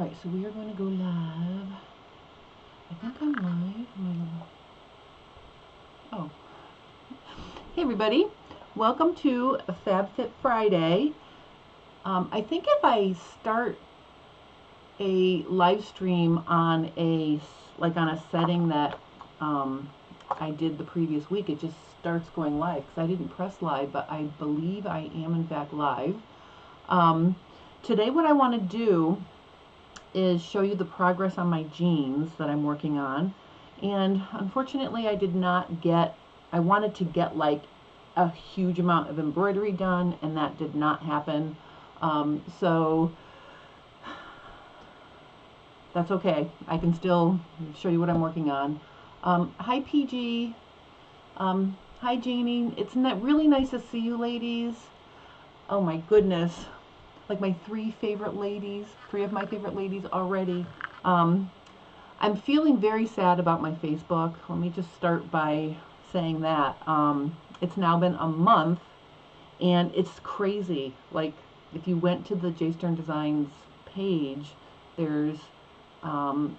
Alright, so we are going to go live. I think I'm live. Oh. Hey everybody. Welcome to Fab Fit Friday. I think if I start a live stream on a setting that I did the previous week, it just starts going live because I didn't press live, but I believe I am in fact live. Today what I want to do is show you the progress on my jeans that I'm working on, and unfortunately I wanted to get like a huge amount of embroidery done, and that did not happen. So that's okay. I can still show you what I'm working on. Hi PG. Hi Janie. It's really nice to see you ladies. Oh my goodness. Like my three of my favorite ladies already. I'm feeling very sad about my Facebook. Let me just start by saying that. It's now been a month, and it's crazy. Like, if you went to the J Stern Designs page, there's a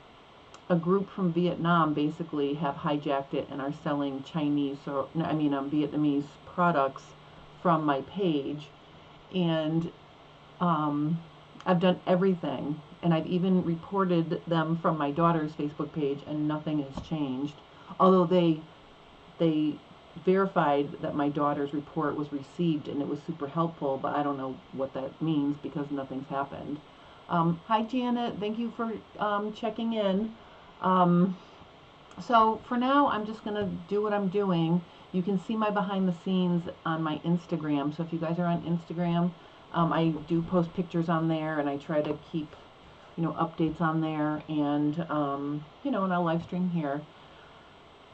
group from Vietnam basically have hijacked it and are selling Vietnamese products from my page. And I've done everything, and I've even reported them from my daughter's Facebook page, and nothing has changed. Although they verified that my daughter's report was received, and it was super helpful, but I don't know what that means because nothing's happened. Hi Janet, thank you for checking in. So for now, I'm just going to do what I'm doing. You can see my behind the scenes on my Instagram, so if you guys are on Instagram, I do post pictures on there, and I try to keep, updates on there, and, and I'll live stream here.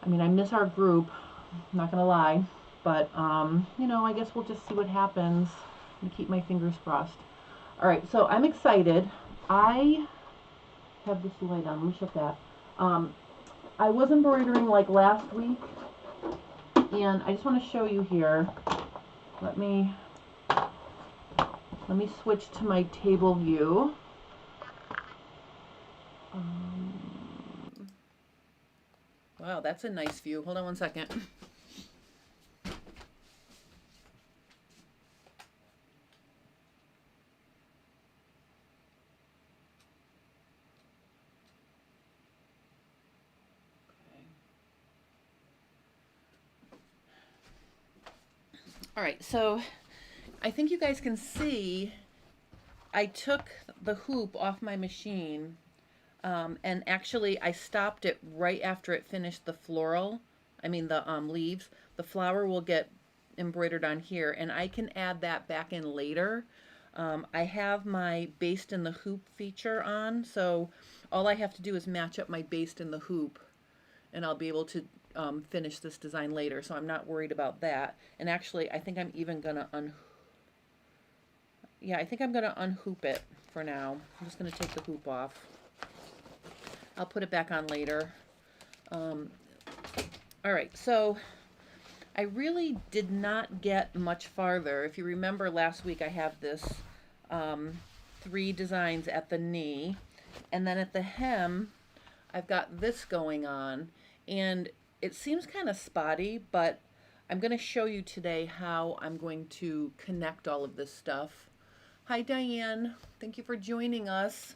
I mean, I miss our group, I'm not going to lie, but, I guess we'll just see what happens and keep my fingers crossed. All right, so I'm excited. I have this light on. Let me shut that. I was embroidering like last week, and I just want to show you here. Let me switch to my table view. Wow, that's a nice view. Hold on one second. All right, so I think you guys can see I took the hoop off my machine, and actually I stopped it right after it finished the the leaves. The flower will get embroidered on here, and I can add that back in later. I have my baste in the hoop feature on, so all I have to do is match up my baste in the hoop, and I'll be able to finish this design later, so I'm not worried about that. And actually, I think I'm even gonna unhoop it for now. I'm just gonna take the hoop off. I'll put it back on later. All right, so I really did not get much farther. If you remember last week, I have this 3 designs at the knee, and then at the hem, I've got this going on, and it seems kind of spotty, but I'm going to show you today how I'm going to connect all of this stuff. Hi Diane, thank you for joining us.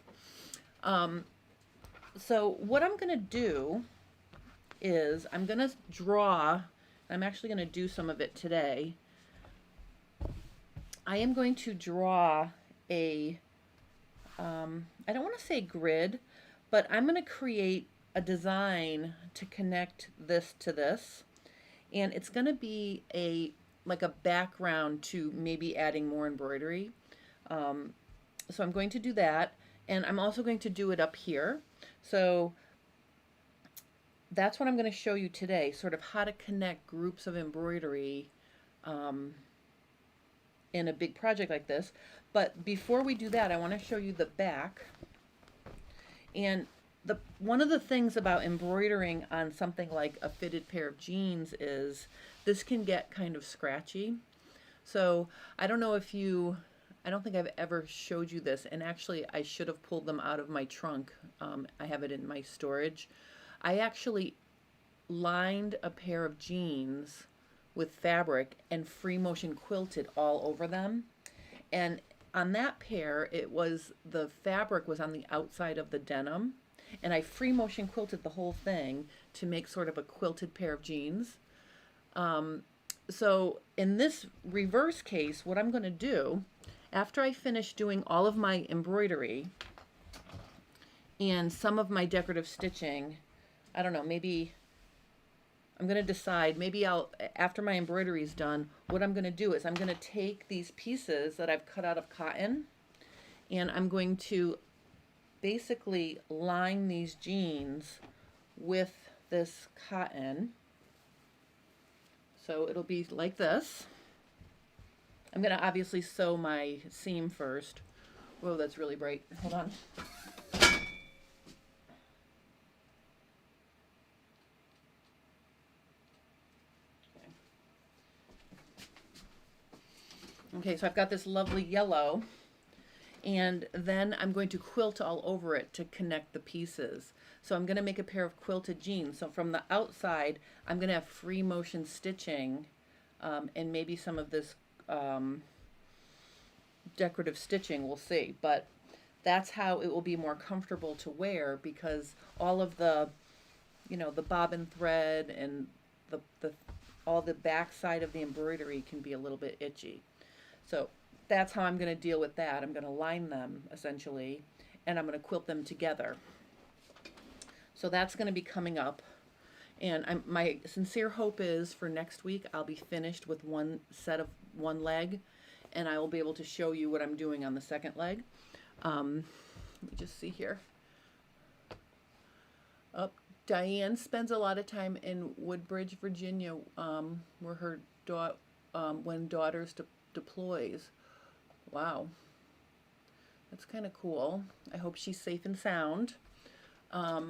So what I'm going to do is I'm going to draw. I'm actually going to do some of it today. I am going to draw a, I don't want to say grid, but I'm going to create a design to connect this to this. And it's going to be like a background to maybe adding more embroidery. So I'm going to do that. And I'm also going to do it up here. So that's what I'm going to show you today, sort of how to connect groups of embroidery in a big project like this. But before we do that, I want to show you the back. And one of the things about embroidering on something like a fitted pair of jeans is this can get kind of scratchy. So I don't know if you I don't think I've ever showed you this, and actually I should have pulled them out of my trunk. I have it in my storage. I actually lined a pair of jeans with fabric and free motion quilted all over them. And on that pair, the fabric was on the outside of the denim, and I free motion quilted the whole thing to make sort of a quilted pair of jeans. So in this reverse case, what I'm going to do, after I finish doing all of my embroidery and some of my decorative stitching, I don't know, maybe I'm going to decide, maybe after my embroidery is done, what I'm going to do is I'm going to take these pieces that I've cut out of cotton, and I'm going to basically line these jeans with this cotton. So it'll be like this. I'm going to obviously sew my seam first. Whoa, that's really bright. Hold on. Okay, so I've got this lovely yellow, and then I'm going to quilt all over it to connect the pieces. So I'm going to make a pair of quilted jeans. So from the outside, I'm going to have free motion stitching and maybe some of this decorative stitching, we'll see. But that's how it will be more comfortable to wear, because all of the, the bobbin thread and all the back side of the embroidery can be a little bit itchy. So that's how I'm going to deal with that. I'm going to line them essentially, and I'm going to quilt them together. So that's going to be coming up. And my sincere hope is for next week I'll be finished with one set of one leg, and I will be able to show you what I'm doing on the second leg. Let me just see here. Diane spends a lot of time in Woodbridge, Virginia, where her when daughters deploys. Wow, that's kind of cool. I hope she's safe and sound. All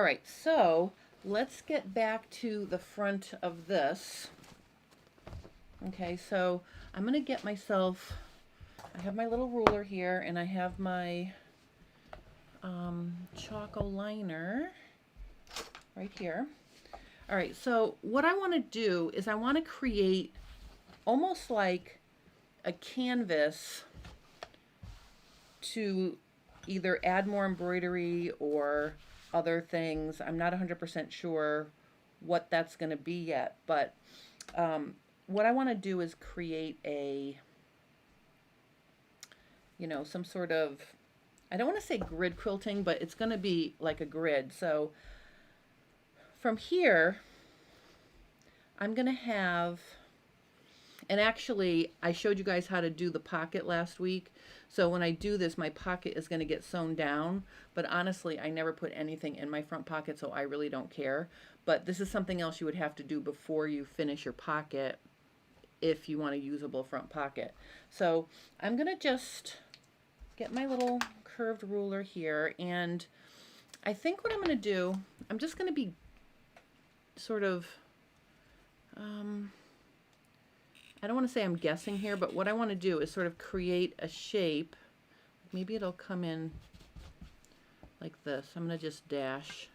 right, so let's get back to the front of this. Okay, so I'm going to get myself, I have my little ruler here, and I have my Choco liner right here. All right, so what I want to do is I want to create almost like a canvas to either add more embroidery or other things. I'm not 100% sure what that's going to be yet, but what I want to do is create a, some sort of, I don't want to say grid quilting, but it's going to be like a grid. So from here, I'm going to have, and actually I showed you guys how to do the pocket last week. So when I do this, my pocket is going to get sewn down, but honestly, I never put anything in my front pocket, so I really don't care. But this is something else you would have to do before you finish your pocket if you want a usable front pocket. So I'm going to just get my little curved ruler here, and I think what I'm going to do, I'm just going to be sort of, I don't want to say I'm guessing here, but what I want to do is sort of create a shape. Maybe it'll come in like this. I'm going to just dash.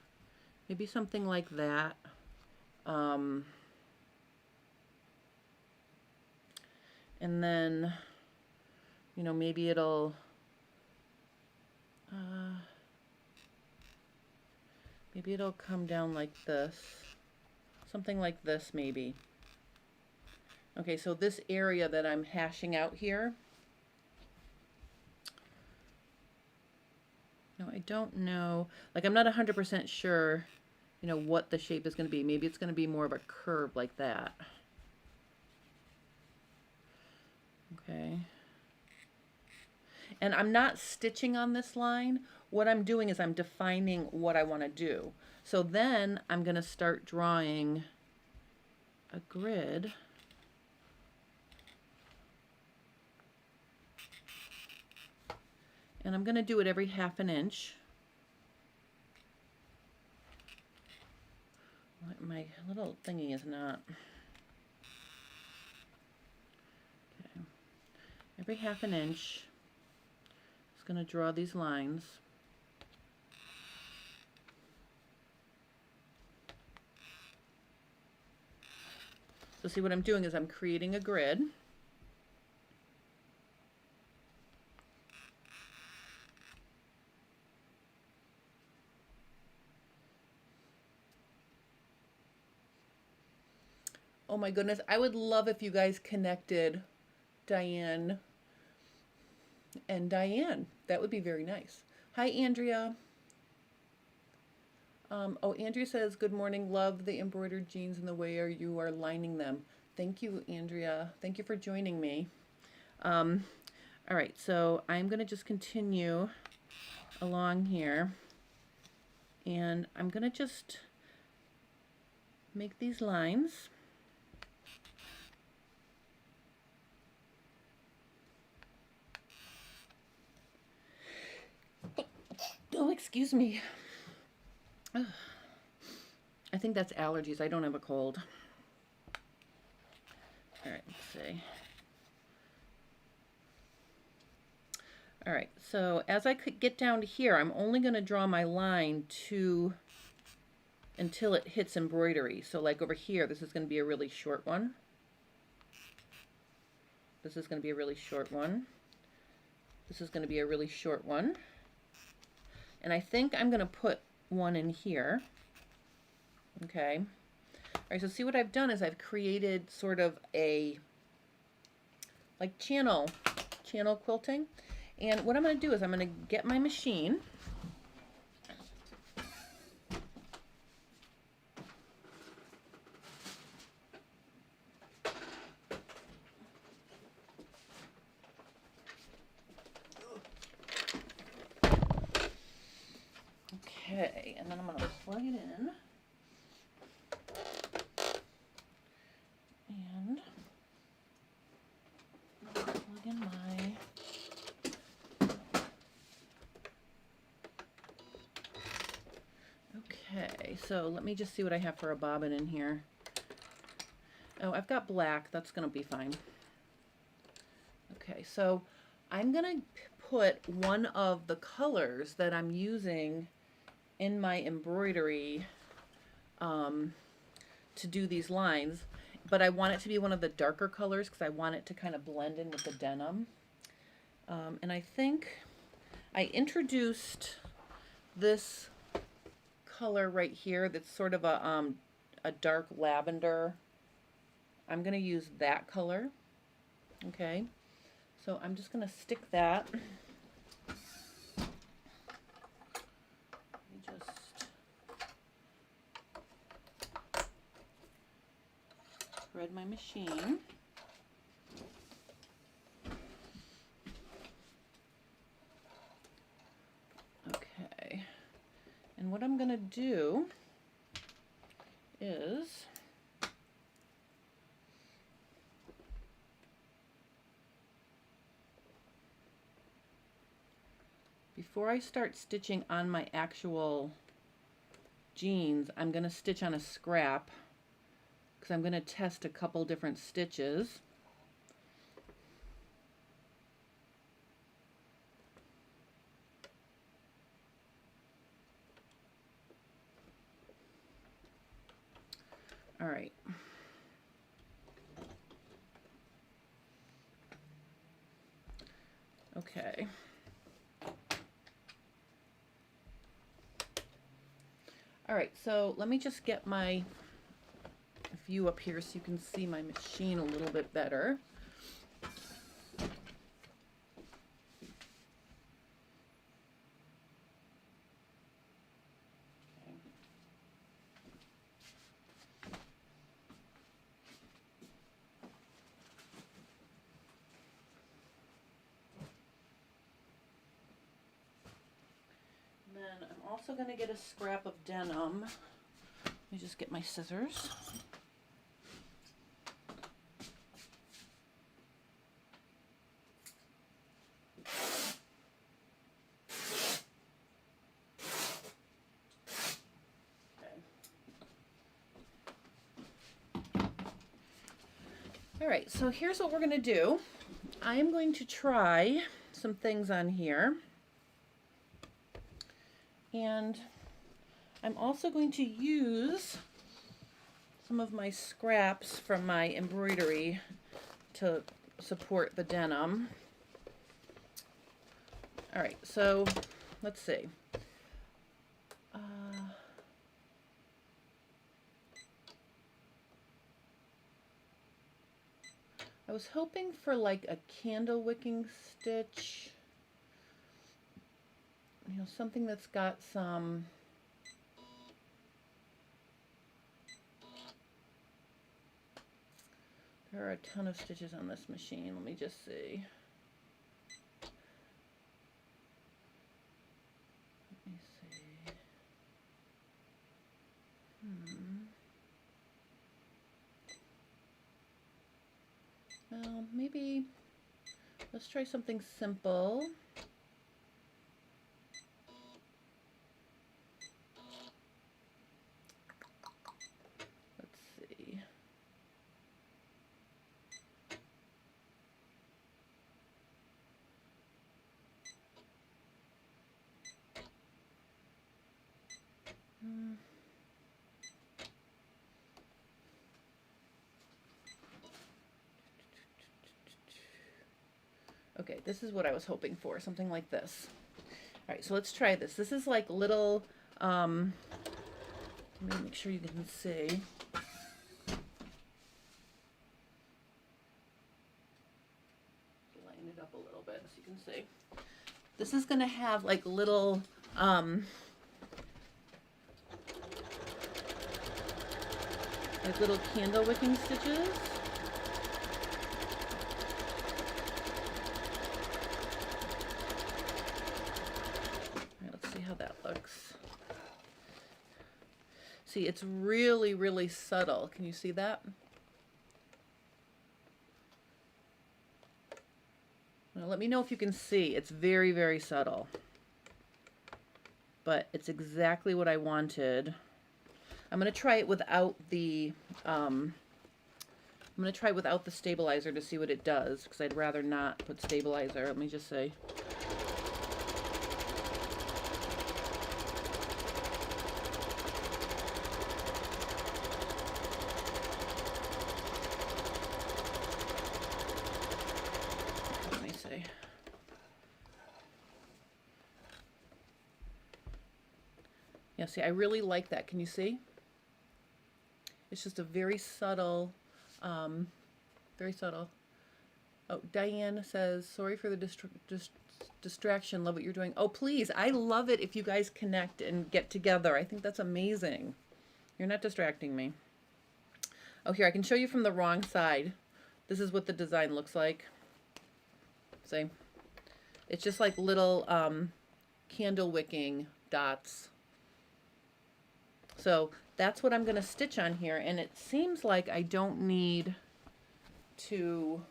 Maybe something like that. And then, maybe it'll, come down like this. Something like this, maybe. Okay, so this area that I'm hashing out here, I don't know, like I'm not 100% sure, what the shape is going to be. Maybe it's going to be more of a curve like that. Okay. And I'm not stitching on this line. What I'm doing is I'm defining what I want to do. So then I'm going to start drawing a grid. And I'm going to do it every half an inch. My little thingy is not. Okay. every half an inch, just going to draw these lines. So see what I'm doing is I'm creating a grid. Oh my goodness, I would love if you guys connected Diane and Diane. That would be very nice. Hi, Andrea. Oh, Andrea says, good morning, love the embroidered jeans and the way you are lining them. Thank you, Andrea. Thank you for joining me. All right, so I'm going to just continue along here. And I'm going to just make these lines. Oh, excuse me. Ugh. I think that's allergies. I don't have a cold. All right, let's see. All right, so as I could get down to here, I'm only going to draw my line until it hits embroidery. So like over here, this is going to be a really short one. This is going to be a really short one. This is going to be a really short one. And I think I'm going to put one in here. Okay. All right, so see what I've done is I've created sort of a like channel quilting. And what I'm going to do is I'm going to get my machine. Okay, and then I'm going to plug it in. And plug in my okay, so let me just see what I have for a bobbin in here. Oh, I've got black. That's going to be fine. Okay, so I'm going to put one of the colors that I'm using in my embroidery to do these lines, but I want it to be one of the darker colors because I want it to kind of blend in with the denim. And I think I introduced this color right here that's sort of a dark lavender. I'm going to use that color. Okay, so I'm just going to stick that. Thread my machine. Okay, and what I'm going to do is before I start stitching on my actual jeans, I'm going to stitch on a scrap because I'm going to test a couple different stitches. All right. Okay. All right, so let me just get my view up here so you can see my machine a little bit better. Then I'm also going to get a scrap of denim. Let me just get my scissors. All right, so here's what we're going to do. I am going to try some things on here. And I'm also going to use some of my scraps from my embroidery to support the denim. All right, so let's see. I was hoping for like a candle wicking stitch, you know, something that's got some there are a ton of stitches on this machine. Let me just see. Let me see. Well, maybe let's try something simple. Let's see. Okay, this is what I was hoping for, something like this. All right, so let's try this. This is like little, let me make sure you can see. Line it up a little bit so you can see. This is gonna have like little, candle wicking stitches. How that looks. See, it's really, really subtle. Can you see that? Now, let me know if you can see. It's very, very subtle. But it's exactly what I wanted. I'm going to try it without the stabilizer to see what it does, because I'd rather not put stabilizer. Let me just say. Yeah, see, I really like that. Can you see? It's just a very subtle, very subtle. Oh, Diane says, sorry for the distraction. Love what you're doing. Oh, please. I love it if you guys connect and get together. I think that's amazing. You're not distracting me. Oh, here, I can show you from the wrong side. This is what the design looks like. See? It's just like little candle wicking dots. So that's what I'm going to stitch on here, and it seems like I don't need to,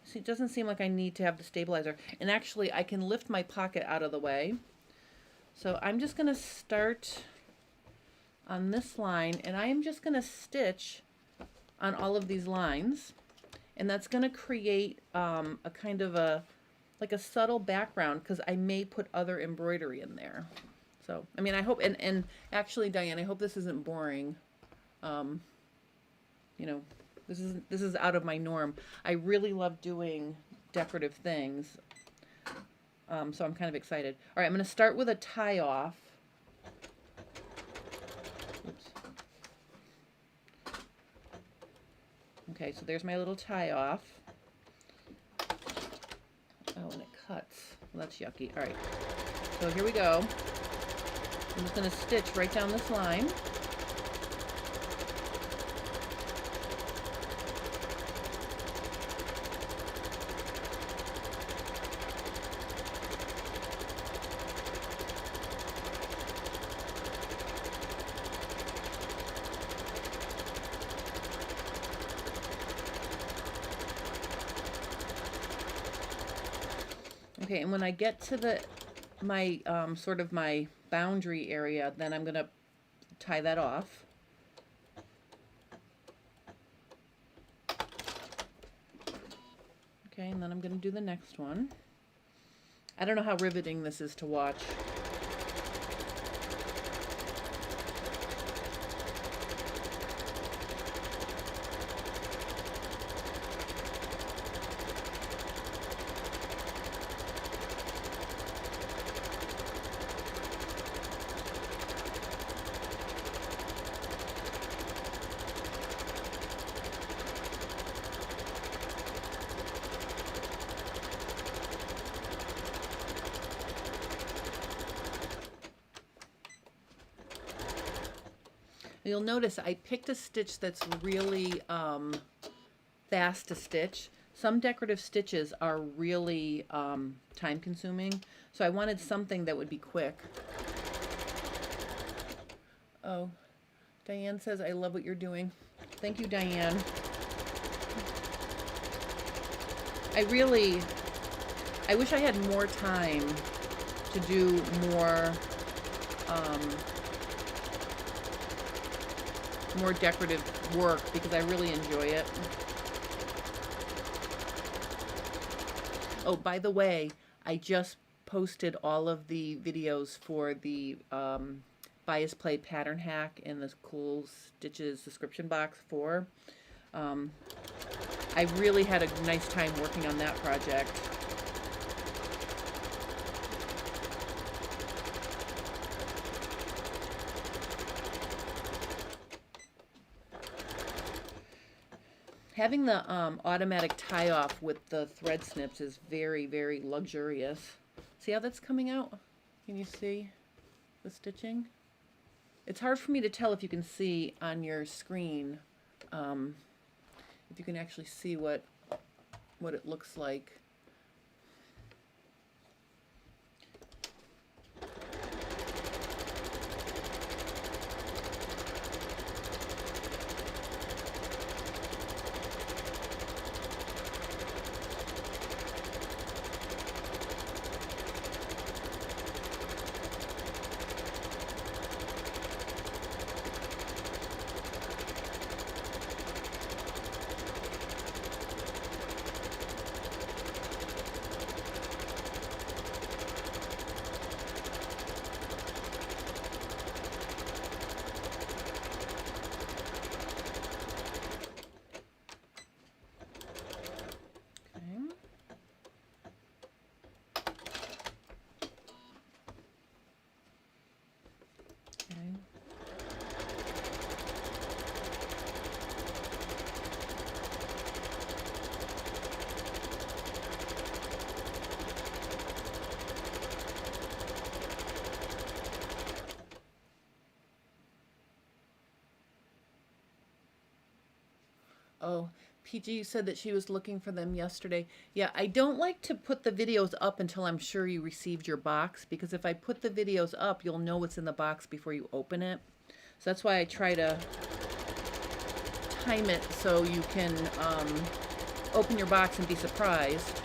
see, it doesn't seem like I need to have the stabilizer. And actually, I can lift my pocket out of the way. So I'm just going to start on this line, and I am just going to stitch on all of these lines. And that's going to create a kind of a like a subtle background, because I may put other embroidery in there. So, I mean, I hope, and actually, Diane, I hope this isn't boring. You know, this is out of my norm. I really love doing decorative things. So I'm kind of excited. All right, I'm going to start with a tie off. Oops. Okay, so there's my little tie off. Oh, and it cuts. Well, that's yucky. All right. So here we go. I'm just going to stitch right down this line. Okay, and when I get to my sort of my boundary area, then I'm going to tie that off. Okay, and then I'm going to do the next one. I don't know how riveting this is to watch. You'll notice I picked a stitch that's really fast to stitch. Some decorative stitches are really time consuming, so I wanted something that would be quick. Oh, Diane says, I love what you're doing. Thank you, Diane. I wish I had more time to do more decorative work because I really enjoy it. Oh, by the way, I just posted all of the videos for the Bias Play Pattern Hack in the Cool Stitches description box for. I really had a nice time working on that project. Having the automatic tie-off with the thread snips is very, very luxurious. See how that's coming out? Can you see the stitching? It's hard for me to tell if you can see on your screen, if you can actually see what it looks like. Oh, PG said that she was looking for them yesterday. Yeah, I don't like to put the videos up until I'm sure you received your box, because if I put the videos up, you'll know what's in the box before you open it. So that's why I try to time it so you can open your box and be surprised.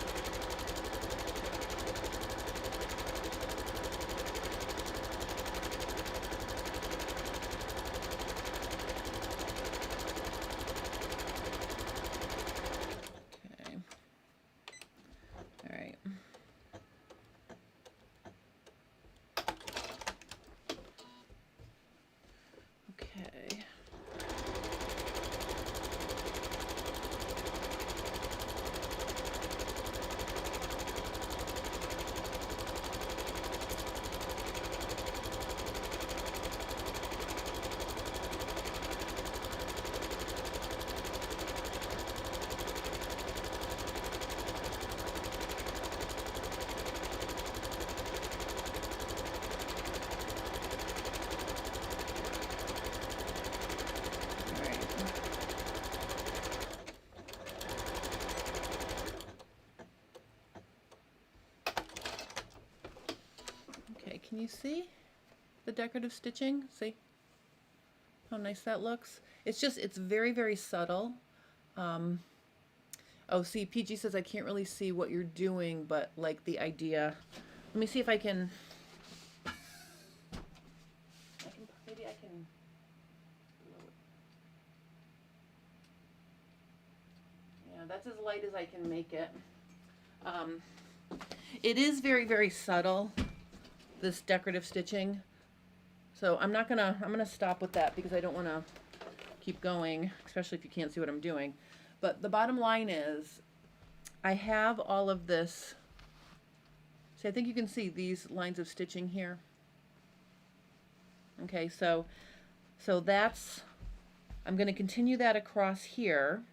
Can you see the decorative stitching? See how nice that looks? It's just, it's very, very subtle. Oh, see, PG says I can't really see what you're doing, but like the idea. Let me see if I can maybe I can blow it. Yeah, that's as light as I can make it. Um, it is very, very subtle, this decorative stitching. So I'm gonna stop with that because I don't want to keep going, especially if you can't see what I'm doing. But the bottom line is I have all of this. So I think you can see these lines of stitching here. Okay, so that's, I'm going to continue that across here,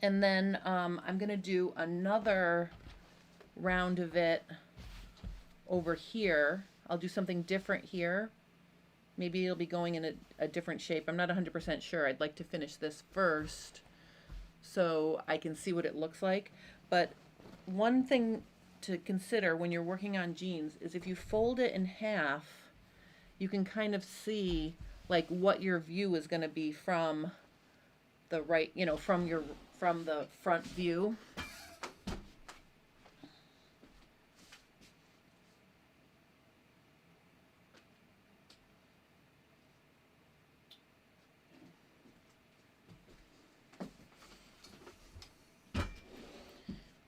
and then I'm going to do another round of it over here. I'll do something different here. Maybe it'll be going in a different shape. I'm not 100% sure. I'd like to finish this first so I can see what it looks like. But one thing to consider when you're working on jeans is if you fold it in half, you can kind of see like what your view is going to be from the right, you know, from the front view.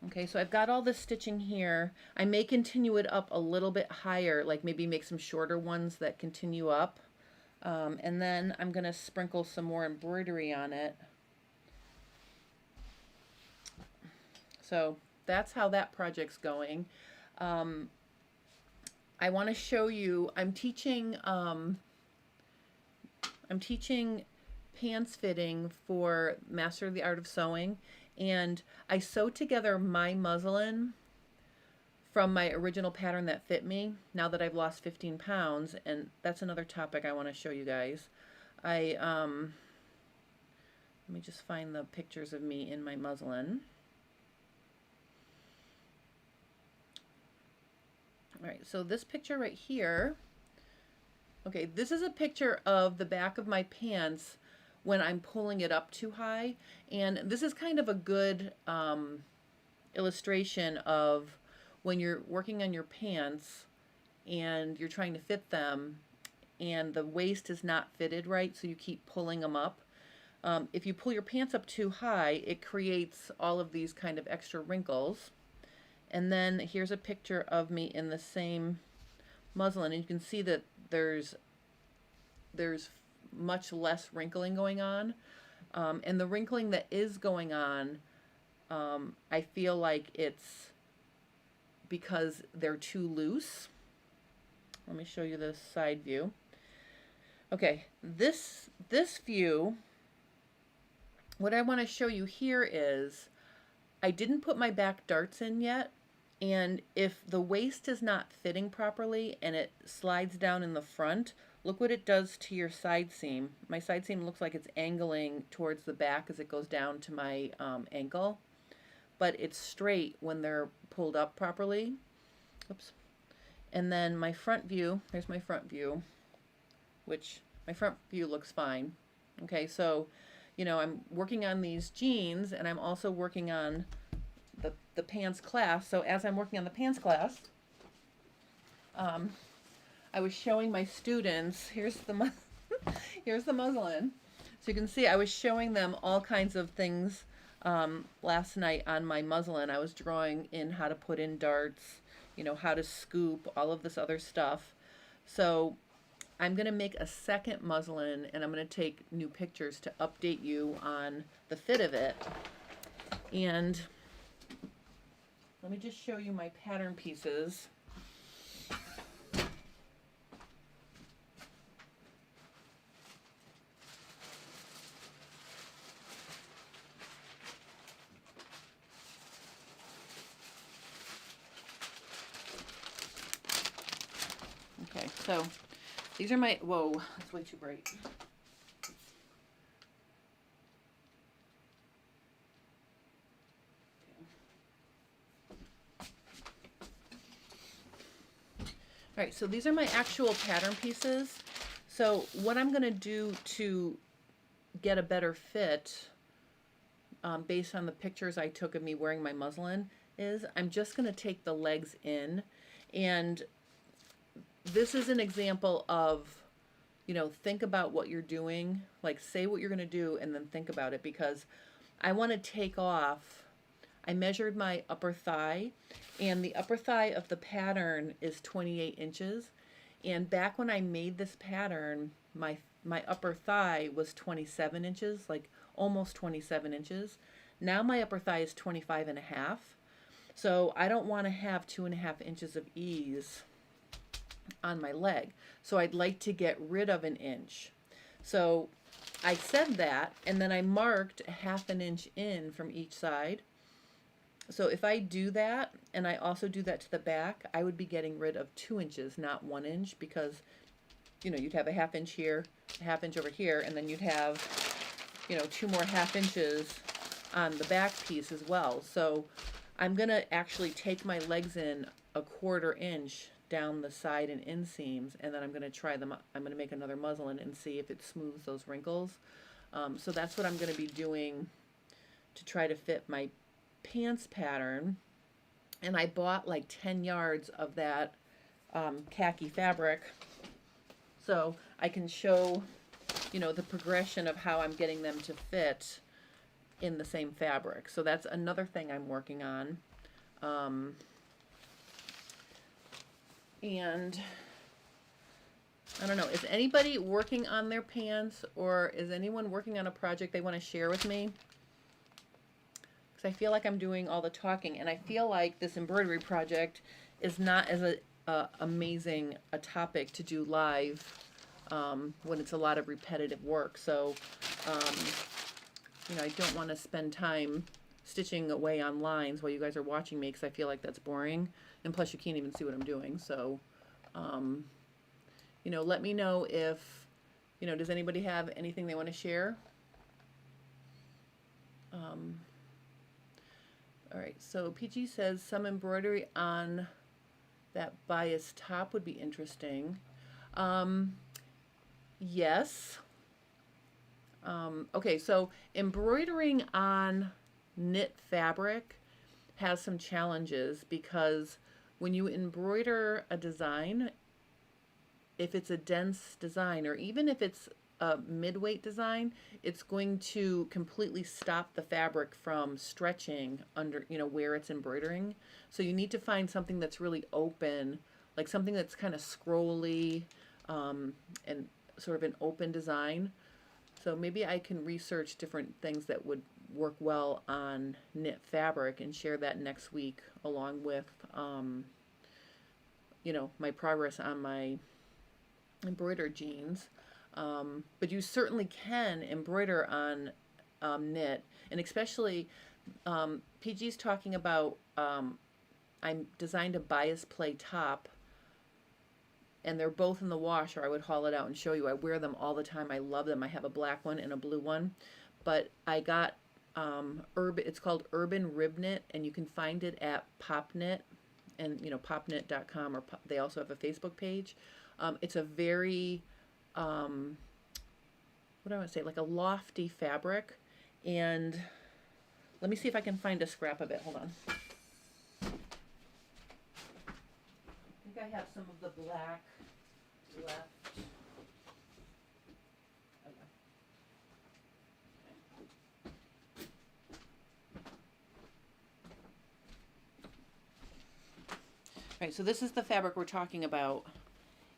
Okay, so I've got all this stitching here. I may continue it up a little bit higher, like maybe make some shorter ones that continue up. And then I'm going to sprinkle some more embroidery on it. So that's how that project's going. I want to show you, I'm teaching pants fitting for Master of the Art of Sewing, and I sew together my muslin from my original pattern that fit me now that I've lost 15 pounds, and that's another topic I want to show you guys. Let me just find the pictures of me in my muslin. All right, so this picture right here, okay, this is a picture of the back of my pants when I'm pulling it up too high, and this is kind of a good illustration of when you're working on your pants and you're trying to fit them and the waist is not fitted right, so you keep pulling them up. If you pull your pants up too high, it creates all of these kind of extra wrinkles. And then here's a picture of me in the same muslin, and you can see that there's much less wrinkling going on. And the wrinkling that is going on, I feel like it's because they're too loose. Let me show you the side view. Okay, this view, what I want to show you here is I didn't put my back darts in yet, and if the waist is not fitting properly and it slides down in the front, look what it does to your side seam. My side seam looks like it's angling towards the back as it goes down to my ankle, but it's straight when they're pulled up properly. Oops. And then my front view, there's my front view, which my front view looks fine. Okay, so, you know, I'm working on these jeans and I'm also working on the pants class. So as I'm working on the pants class, I was showing my students, here's the here's the muslin. So you can see I was showing them all kinds of things last night on my muslin. I was drawing in how to put in darts, you know, how to scoop, all of this other stuff. So I'm going to make a second muslin and I'm going to take new pictures to update you on the fit of it. And let me just show you my pattern pieces. Okay, so these are my, whoa, that's way too bright. All right, so these are my actual pattern pieces. So what I'm going to do to get a better fit based on the pictures I took of me wearing my muslin is I'm just going to take the legs in, and this is an example of, you know, think about what you're doing, like say what you're going to do and then think about it, because I want to take off I measured my upper thigh, and the upper thigh of the pattern is 28 inches. And back when I made this pattern, my upper thigh was 27 inches, like almost 27 inches. Now my upper thigh is 25 and a half. So I don't want to have 2.5 inches of ease on my leg. So I'd like to get rid of an inch. So I said that, and then I marked 1/2 inch in from each side. So if I do that, and I also do that to the back, I would be getting rid of 2 inches, not 1 inch, because, you know, you'd have a 1/2 inch here, a 1/2 inch over here, and then you'd have, you know, 2 more 1/2 inches on the back piece as well. So I'm going to actually take my legs in 1/4 inch down the side and inseams, and then I'm going to try them. I'm going to make another muslin and see if it smooths those wrinkles. So that's what I'm going to be doing to try to fit my pants pattern. And I bought like 10 yards of that khaki fabric, so I can show, you know, the progression of how I'm getting them to fit in the same fabric. So that's another thing I'm working on. And I don't know, is anybody working on their pants, or is anyone working on a project they want to share with me? Because I feel like I'm doing all the talking, and I feel like this embroidery project is not as amazing a topic to do live when it's a lot of repetitive work. So, you know, I don't want to spend time stitching away on lines while you guys are watching me, because I feel like that's boring, and plus you can't even see what I'm doing. So, you know, let me know if, you know, does anybody have anything they want to share? All right, so PG says some embroidery on that bias top would be interesting. Yes. Okay, so embroidering on knit fabric has some challenges, because when you embroider a design, if it's a dense design, or even if it's a mid-weight design, it's going to completely stop the fabric from stretching under, you know, where it's embroidering. So you need to find something that's really open, like something that's kind of scrolly, and sort of an open design. So maybe I can research different things that would work well on knit fabric and share that next week, along with, you know, my progress on my embroidered jeans. But you certainly can embroider on knit, and especially PG's talking about, I designed a bias play top, and they're both in the wash, or I would haul it out and show you. I wear them all the time. I love them. I have a black one and a blue one, but I got it's called Urban Rib Knit, and you can find it at Popknit, and you know, popknit.com, or they also have a Facebook page. It's a very what do I want to say, like a lofty fabric. And let me see if I can find a scrap of it. Hold on. I think I have some of the black left. Okay. All right, so this is the fabric we're talking about.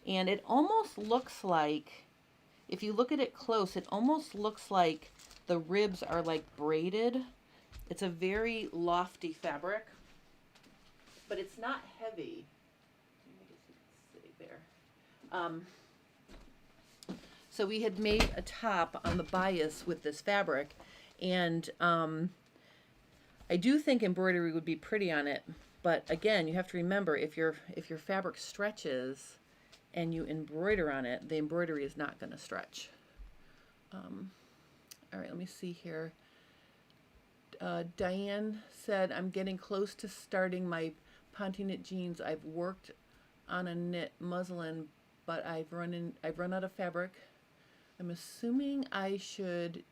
And it almost looks like, if you look at it close, it almost looks like the ribs are like braided. It's a very lofty fabric, but it's not heavy. I guess you can see there. So we had made a top on the bias with this fabric, and I do think embroidery would be pretty on it. But again, you have to remember, if your fabric stretches and you embroider on it, the embroidery is not going to stretch. All right, let me see here. Diane said, I'm getting close to starting my Ponte knit jeans. I've worked on a knit muslin, but I've run out of fabric. I'm assuming I should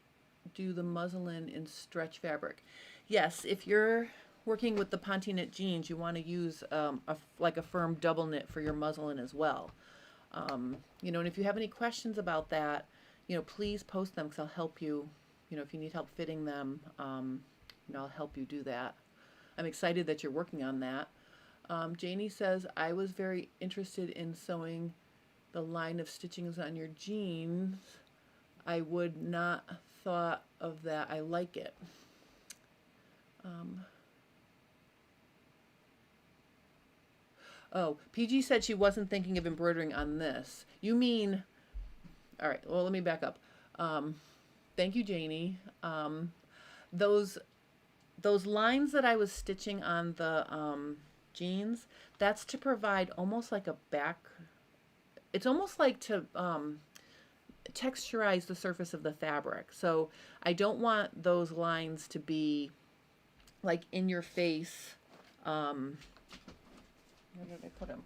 do the muslin in stretch fabric. Yes, if you're working with the Ponte knit jeans, you want to use like a firm double knit for your muslin as well. You know, and if you have any questions about that, you know, please post them, because I'll help you. You know, if you need help fitting them, you know, I'll help you do that. I'm excited that you're working on that. Janie says, I was very interested in sewing the line of stitchings on your jeans. I would not thought of that. I like it. Oh, PG said she wasn't thinking of embroidering on this. You mean, all right, well, let me back up. Thank you, Janie. Those lines that I was stitching on the jeans, that's to provide almost like a back, it's almost like to texturize the surface of the fabric. So I don't want those lines to be like in your face. Where did I put them?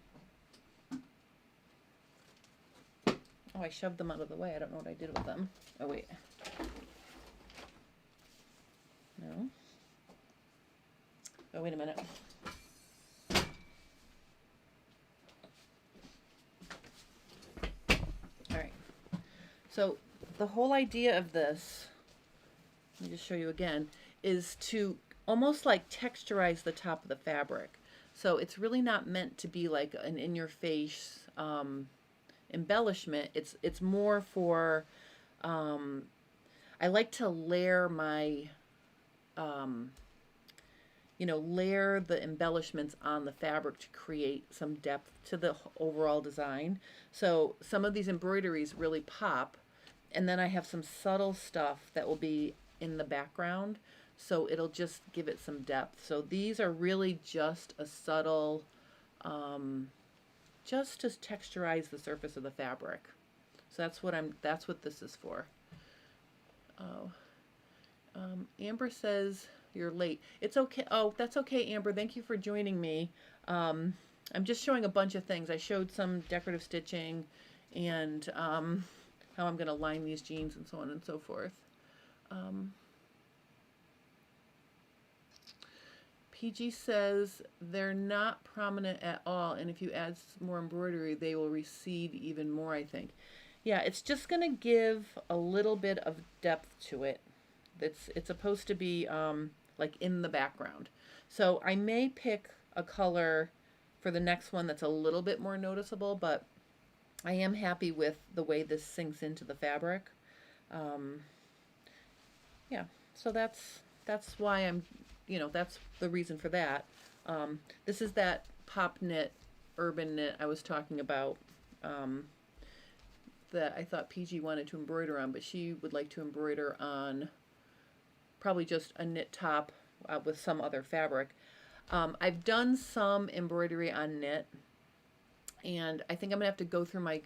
Oh, I shoved them out of the way. I don't know what I did with them. Oh, wait. No. Oh, wait a minute. All right. So the whole idea of this, let me just show you again, is to almost like texturize the top of the fabric. So it's really not meant to be like an in-your-face embellishment. It's more for, I like to layer my, layer the embellishments on the fabric to create some depth to the overall design. So some of these embroideries really pop, and then I have some subtle stuff that will be in the background, so it'll just give it some depth. So these are really just a subtle, just to texturize the surface of the fabric. So that's what this is for. Oh, Amber says you're late. It's okay. Oh, that's okay, Amber. Thank you for joining me. I'm just showing a bunch of things. I showed some decorative stitching and how I'm going to line these jeans and so on and so forth. PG says they're not prominent at all, and if you add more embroidery, they will recede even more, I think. Yeah, it's just going to give a little bit of depth to it. It's supposed to be like in the background. So I may pick a color for the next one that's a little bit more noticeable, but I am happy with the way this sinks into the fabric. Yeah, so that's why I'm, that's the reason for that. This is that pop knit, urban knit I was talking about, that I thought PG wanted to embroider on, but she would like to embroider on probably just a knit top with some other fabric. I've done some embroidery on knit, and I think I'm gonna have to go through my,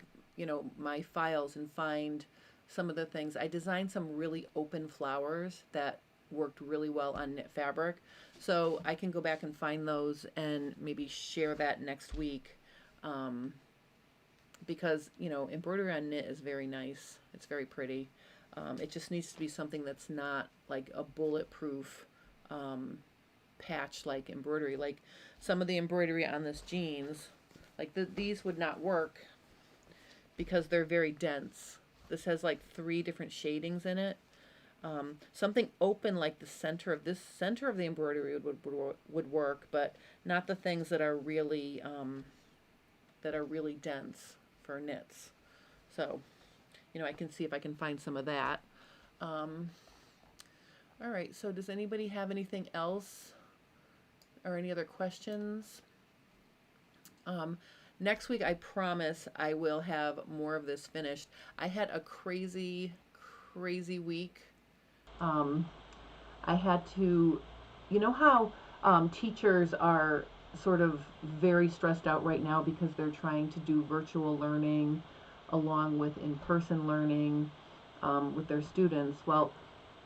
my files and find some of the things. I designed some really open flowers that worked really well on knit fabric, so I can go back and find those and maybe share that next week, because embroidery on knit is very nice. It's very pretty. It just needs to be something that's not like a bulletproof patch like embroidery. Like some of the embroidery on this jeans, like these would not work because they're very dense. This has like 3 different shadings in it. Something open like the center of the embroidery would work, but not the things that are really dense for knits. So, I can see if I can find some of that. All right, so does anybody have anything else or any other questions? Next week, I promise I will have more of this finished. I had a crazy week. I had to, how teachers are sort of very stressed out right now because they're trying to do virtual learning along with in-person learning with their students. Well,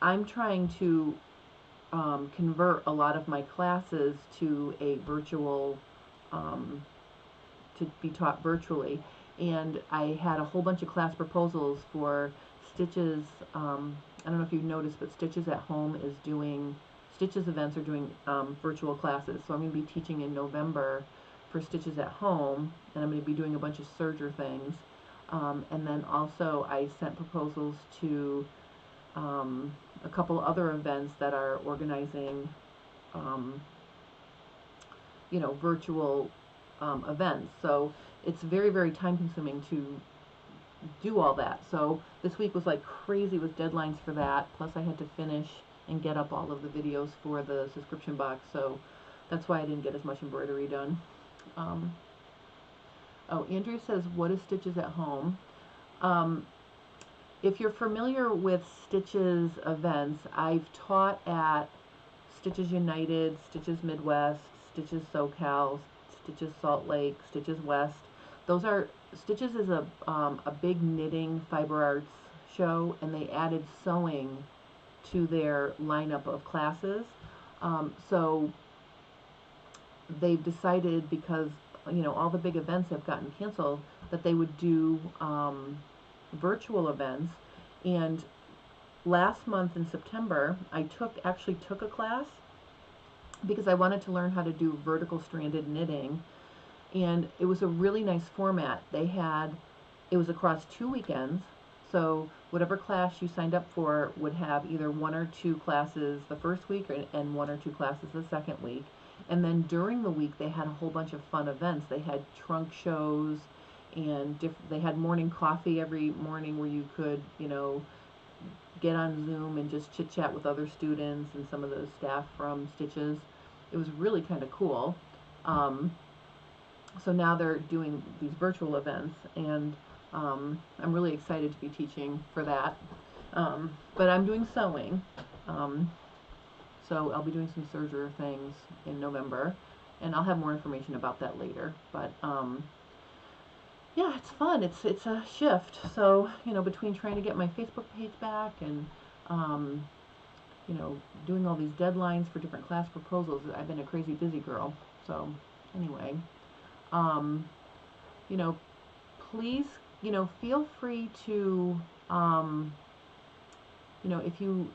I'm trying to convert a lot of my classes to a virtual, to be taught virtually. And I had a whole bunch of class proposals for Stitches. I don't know if you've noticed, but Stitches at Home is doing, Stitches events are doing virtual classes. So I'm going to be teaching in November for Stitches at Home, and I'm going to be doing a bunch of serger things. And then also I sent proposals to a couple other events that are organizing you know, virtual events. So it's very, very time consuming to do all that. So this week was like crazy with deadlines for that. Plus I had to finish and get up all of the videos for the subscription box. So that's why I didn't get as much embroidery done. Oh, Andrea says, what is Stitches at Home? If you're familiar with Stitches events, I've taught at Stitches United, Stitches Midwest, Stitches SoCal, Stitches Salt Lake, Stitches West. Those are, Stitches is a big knitting fiber arts show, and they added sewing to their lineup of classes. So they've decided, because you know all the big events have gotten canceled, that they would do virtual events. And last month in September, I actually took a class because I wanted to learn how to do vertical stranded knitting, and it was a really nice format. It was across 2 weekends, so whatever class you signed up for would have either 1 or 2 classes the first week and 1 or 2 classes the second week. And then during the week they had a whole bunch of fun events. They had trunk shows, and they had morning coffee every morning where you could, you know, get on Zoom and just chit chat with other students and some of the staff from Stitches. It was really kind of cool. So now they're doing these virtual events, and I'm really excited to be teaching for that. But I'm doing sewing. So I'll be doing some serger things in November, and I'll have more information about that later. But yeah, it's fun. It's a shift. So, you know, between trying to get my Facebook page back and you know, doing all these deadlines for different class proposals, I've been a crazy busy girl. So anyway, you know, please, you know, feel free to, you know, if you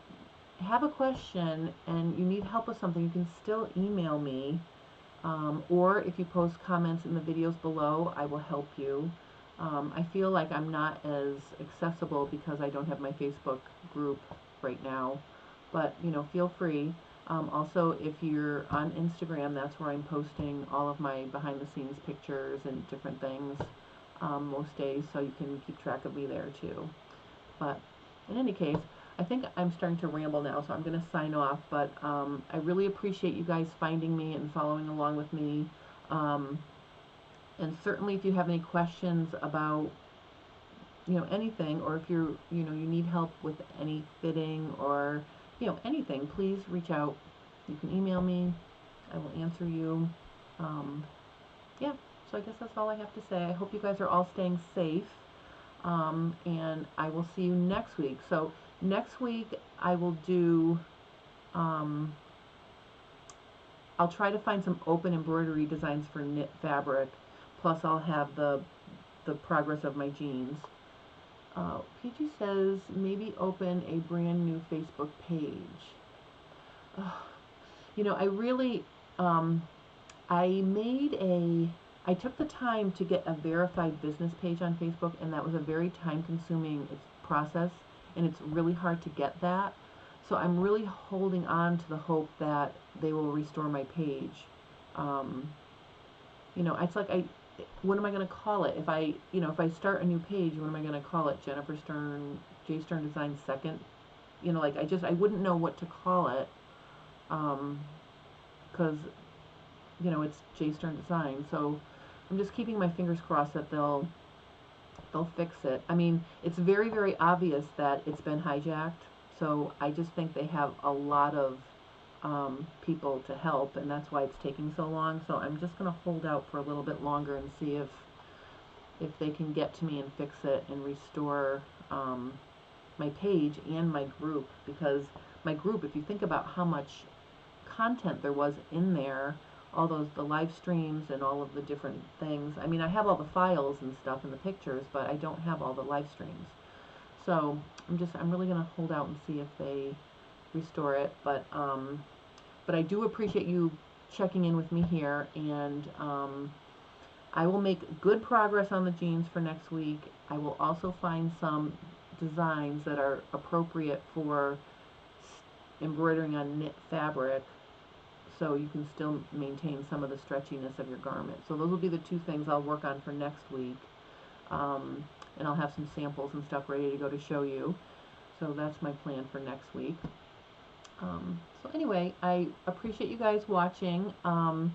have a question and you need help with something, you can still email me, or if you post comments in the videos below, I will help you. I feel like I'm not as accessible because I don't have my Facebook group right now, but you know, feel free. Also, if you're on Instagram, that's where I'm posting all of my behind the scenes pictures and different things most days, so you can keep track of me there too. But in any case, I think I'm starting to ramble now, so I'm going to sign off. But I really appreciate you guys finding me and following along with me. And certainly, if you have any questions about, you know, anything, or if you're, you know, you need help with any fitting or, you know, anything, please reach out. You can email me. I will answer you. Yeah. So I guess that's all I have to say. I hope you guys are all staying safe. And I will see you next week. So next week I will do, I'll try to find some open embroidery designs for knit fabric, plus I'll have the progress of my jeans. PG says maybe open a brand new Facebook page. You know, I really, I took the time to get a verified business page on Facebook, and that was a very time-consuming process, and it's really hard to get that. So I'm really holding on to the hope that they will restore my page. You know, it's like what am I going to call it? If I start a new page, what am I going to call it? Jennifer Stern, J Stern Design Second? You know, like I wouldn't know what to call it, because you know, it's J Stern Design. So I'm just keeping my fingers crossed that they'll fix it. I mean, it's very, very obvious that it's been hijacked. So I just think they have a lot of people to help, and that's why it's taking so long. So I'm just going to hold out for a little bit longer and see if they can get to me and fix it and restore my page and my group. Because my group, if you think about how much content there was in there, all the live streams and all of the different things. I mean, I have all the files and stuff and the pictures, but I don't have all the live streams. So I'm really gonna hold out and see if they restore it. But I do appreciate you checking in with me here, and I will make good progress on the jeans for next week. I will also find some designs that are appropriate for embroidering on knit fabric, so you can still maintain some of the stretchiness of your garment. So those will be the two things I'll work on for next week. And I'll have some samples and stuff ready to go to show you. So that's my plan for next week. So anyway, I appreciate you guys watching, and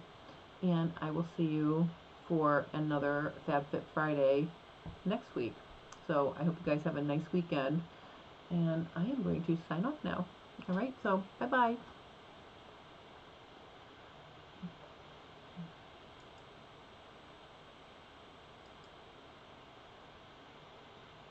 I will see you for another Fab Fit Friday next week. So I hope you guys have a nice weekend, and I am going to sign off now. All right, so bye-bye.